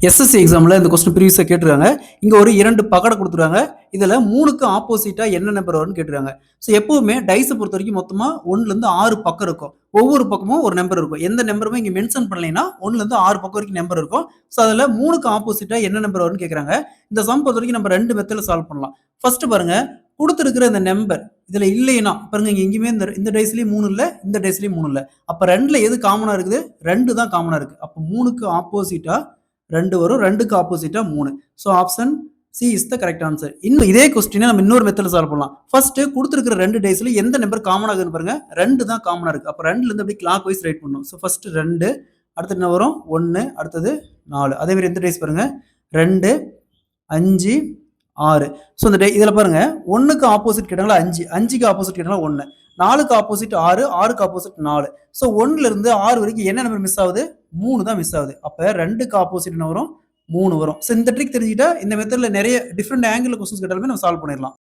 SSC எக்ஸாமில் இந்த question ப்ரீவியஸாக கேட்டிருக்காங்க. இங்கே ஒரு 2 பகடை கொடுத்துருக்காங்க. இதில் 3க்கு ஆப்போசிட்டாக என்ன நம்பர் வரும்னு கேட்டிருக்காங்க. ஸோ எப்பவுமே டைஸை பொறுத்த வரைக்கும் மொத்தமாக 1லேருந்து 6 பக்கம் இருக்கும். ஒவ்வொரு பக்கமும் ஒரு நம்பர் இருக்கும். எந்த நம்பருமே இங்கே மென்ஷன் பண்ணலைன்னா 1லேருந்து 6 பக்கம் வரைக்கும் நம்பர் இருக்கும். ஸோ அதில் 3க்கு ஆப்போசிட்டாக என்ன நம்பர் வரும்னு கேட்குறாங்க. இந்த சம் பொறுத்த வரைக்கும் நம்ம 2 மெத்தடில் சால்வ் பண்ணலாம். ஃபர்ஸ்ட் பாருங்க, கொடுத்துருக்கிற இந்த நம்பர் இதில் இல்லைன்னா பாருங்க, இங்கே எங்கேயுமே இந்த டைஸ்லேயும் 3 இல்லை, இந்த டைஸ்லேயும் 3 இல்லை. அப்போ 2ல் எது காமனாக இருக்குது? 2 தான் காமனாக இருக்குது. அப்போ 3க்கு ஆப்போசிட்டாக 2 வரும், 2க்கு ஆப்போசிட்டா 3. So option C is the correct answer. இன்னும் இதே கொஸ்டினை நம்ம இன்னொரு மெத்தட்ல சால்வ் பண்ணலாம். ஃபர்ஸ்ட் கொடுத்துருக்கிற 2 டேஸ்ல எந்த நம்பர் காமன் ஆகுதுன்னு பாருங்க. 2 தான் காமனா இருக்கு. அப்ப 2ல இருந்து அப்படியே கிளாக் வைஸ் ரைட் பண்ணணும். ஸோ ஃபர்ஸ்ட் 2, அடுத்து என்ன வரும்? 1, அடுத்தது 4. அதே மாதிரி எந்த டேஸ் பாருங்க, 2, 5, 6. ஸோ இந்த இதில் பாருங்க, 1க்கு ஆப்போசிட் கேட்டாங்களா 5, 5க்கு ஆப்போசிட் கேட்டாங்களா 1, 4க்கு ஆப்போசிட் 6, 6க்கு ஆப்போசிட் 4. ஸோ 1ல இருந்து 6 வரைக்கும் என்ன நம்பர் மிஸ் ஆகுது? 3 தான் மிஸ் ஆகுது. அப்போ 2க்கு ஆப்போசிட் என்ன வரும்? 3 வரும். ஸோ இந்த ட்ரிக் தெரிஞ்சுக்கிட்டா இந்த மெத்தட்ல நிறைய டிஃப்ரெண்ட் ஆங்கிள் கொஸ்டின்ஸ் கேட்டாலுமே நம்ம சால்வ் பண்ணிடலாம்.